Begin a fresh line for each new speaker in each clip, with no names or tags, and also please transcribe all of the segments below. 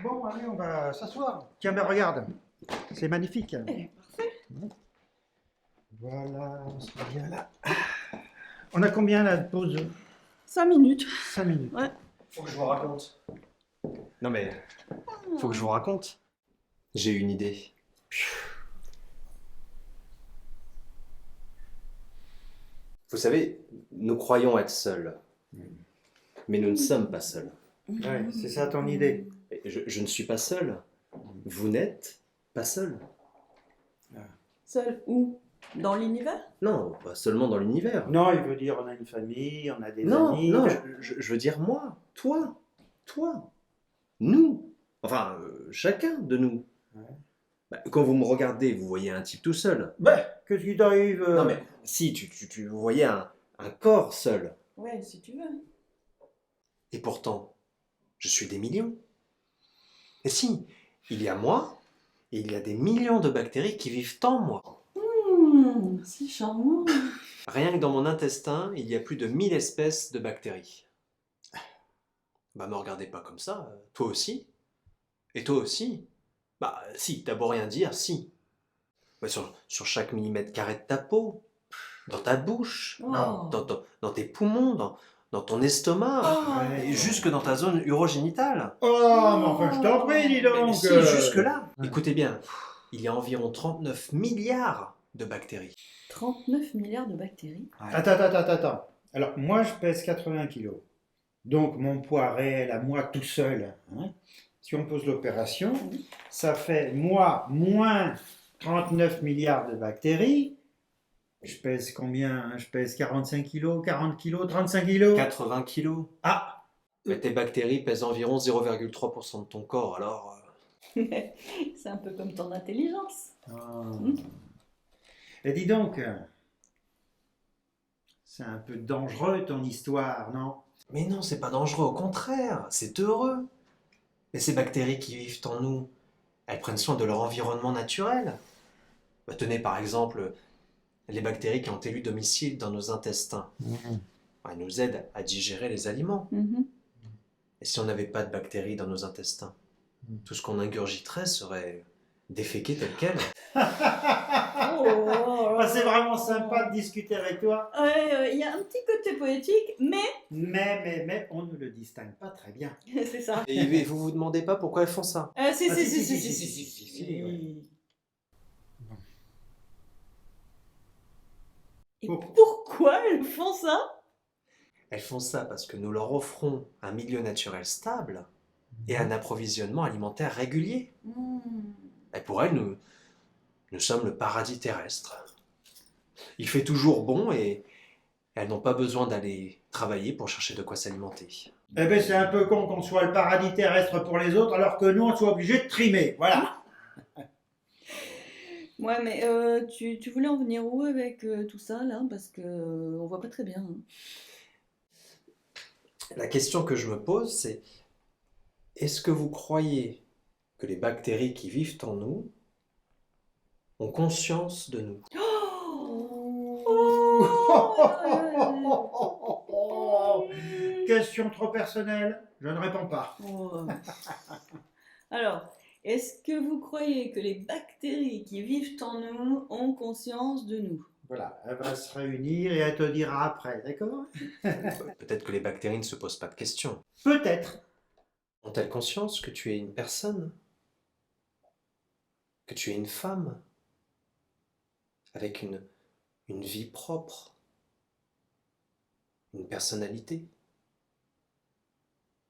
Bon, allez, on va s'asseoir. Tiens, ben regarde, c'est magnifique.
Parfait.
Voilà, on se met bien là. On a combien là de pause?
5 minutes.
5 minutes.
Ouais.
Faut que je vous raconte. Non mais, faut que je vous raconte. J'ai une idée. Vous savez, nous croyons être seuls. Mais nous ne sommes pas seuls.
Ouais, c'est ça ton idée.
Et je ne suis pas seul. Vous n'êtes pas seul.
Seul où? Dans l'univers?
Non, pas seulement dans l'univers.
Non, il veut dire on a une famille, on a des
Non,
amis.
non, je veux dire moi, toi, nous. Enfin, chacun de nous.
Ouais.
Bah, quand vous me regardez, vous voyez un type tout seul.
Ben, qu'est-ce qui t'arrive?
Non mais, si, tu voyais un corps seul.
Ouais, si tu veux.
Et pourtant, je suis des millions. Et si, il y a moi, et il y a des millions de bactéries qui vivent en moi.
C'est charmant.
Rien que dans mon intestin, il y a plus de 1000 espèces de bactéries. Bah me regardez pas comme ça, toi aussi. Et toi aussi. Bah si, t'as beau rien dire, si. Bah, sur chaque millimètre carré de ta peau, dans ta bouche,
Oh.
dans tes poumons, dans ton estomac,
Oh.
et jusque dans ta zone urogénitale.
Oh, mais enfin, je t'en prie, dis
Mais
donc.
si, jusque-là. Écoutez bien, il y a environ 39 milliards de bactéries.
39 milliards de bactéries.
Attends. Alors, moi, je pèse 80 kilos. Donc, mon poids réel à moi tout seul, hein, si on pose l'opération, ça fait moi moins 39 milliards de bactéries. Je pèse combien? Je pèse 45 kilos, 40 kilos, 35 kilos.
80 kilos.
Ah!
Mais tes bactéries pèsent environ 0,3% de ton corps, alors...
C'est un peu comme ton intelligence.
Et dis donc, c'est un peu dangereux ton histoire, non?
Mais non, c'est pas dangereux, au contraire, c'est heureux. Et ces bactéries qui vivent en nous, elles prennent soin de leur environnement naturel. Bah, tenez par exemple les bactéries qui ont élu domicile dans nos intestins. Elles nous aident à digérer les aliments. Et si on n'avait pas de bactéries dans nos intestins, tout ce qu'on ingurgiterait serait déféqué tel quel.
Ah, c'est vraiment sympa de discuter avec toi.
Ouais, il y a un petit côté poétique, mais
Mais on ne le distingue pas très bien.
c'est ça.
Et vous vous demandez pas pourquoi elles font ça?
Si,
Ah,
si.
ouais.
Et pourquoi elles font ça?
Elles font ça parce que nous leur offrons un milieu naturel stable et un approvisionnement alimentaire régulier. Et pour elles, nous sommes le paradis terrestre. Il fait toujours bon et elles n'ont pas besoin d'aller travailler pour chercher de quoi s'alimenter.
Eh ben, c'est un peu con qu'on soit le paradis terrestre pour les autres alors que nous, on soit obligés de trimer. Voilà.
Ouais, mais tu voulais en venir où avec tout ça, là? Parce que on voit pas très bien.
La question que je me pose, c'est est-ce que vous croyez que les bactéries qui vivent en nous ont conscience de nous?
Question trop personnelle, je ne réponds pas.
Alors, est-ce que vous croyez que les bactéries qui vivent en nous ont conscience de nous?
Voilà, elle va se réunir et elle te dira après, d'accord?
Peut-être que les bactéries ne se posent pas de questions.
Peut-être.
Ont-elles conscience que tu es une personne? Que tu es une femme? Avec une vie propre? Une personnalité?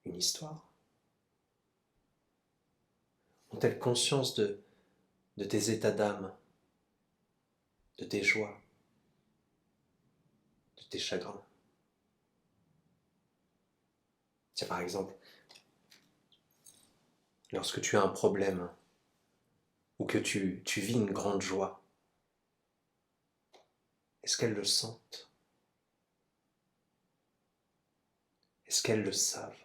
Une histoire? Ont-elles conscience de tes états d'âme? De tes joies? De tes chagrins? Tiens, par exemple, lorsque tu as un problème ou que tu vis une grande joie, est-ce qu'elles le sentent? Est-ce qu'elles le savent?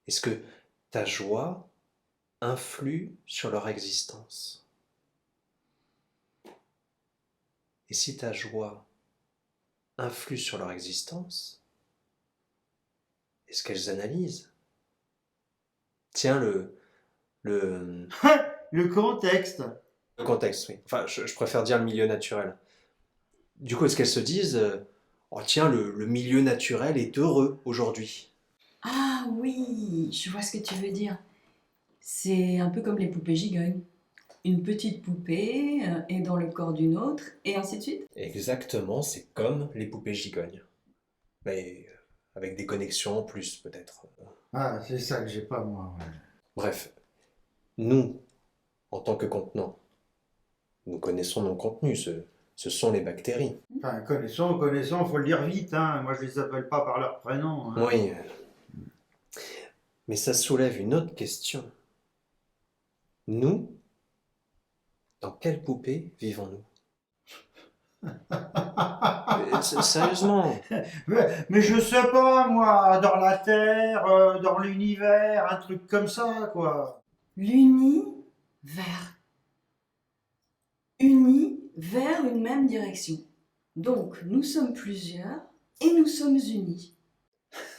Est-ce que ta joie influe sur leur existence? Et si ta joie influe sur leur existence, est-ce qu'elles analysent? Tiens, le,
Le contexte.
le contexte, oui. Enfin, je préfère dire le milieu naturel. Du coup, est-ce qu'elles se disent, oh tiens, le milieu naturel est heureux aujourd'hui?
Ah oui, je vois ce que tu veux dire. C'est un peu comme les poupées gigognes. Une petite poupée est dans le corps d'une autre, et ainsi de suite.
Exactement, c'est comme les poupées gigognes. Mais avec des connexions en plus, peut-être.
Ah, c'est ça que j'ai pas, moi. Ouais.
Bref, nous, en tant que contenant, nous connaissons nos contenus, ce sont les bactéries.
Enfin, connaissons, faut le dire vite, hein. Moi, je les appelle pas par leur prénom, hein.
Oui, mais ça soulève une autre question. Nous, dans quelle poupée vivons-nous? Sérieusement,
Mais je sais pas, moi, dans la Terre, dans l'univers, un truc comme ça, quoi.
L'univers. Unis vers une même direction. Donc, nous sommes plusieurs et nous sommes unis.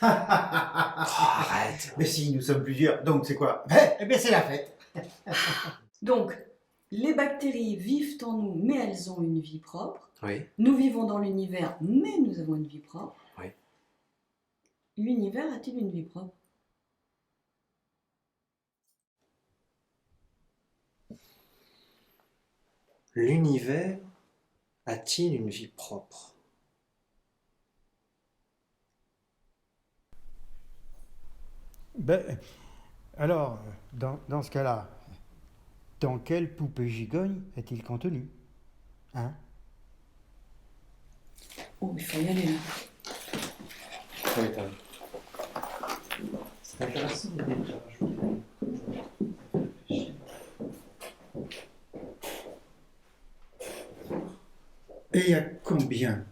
oh, arrête.
Mais si, nous sommes plusieurs, donc c'est quoi? Eh bien, c'est la fête.
Donc, les bactéries vivent en nous, mais elles ont une vie propre.
Oui,
Nous vivons dans l'univers, mais nous avons une vie propre.
oui.
L'univers a-t-il une vie propre?
L'univers a-t-il une vie propre?
Ben, alors, dans ce cas-là, dans quelle poupée gigogne est-il contenu? Hein?
Oh, il faut y aller là.
Oui, t'as raison. C'est intéressant de déjà rajouter.
Et il y a combien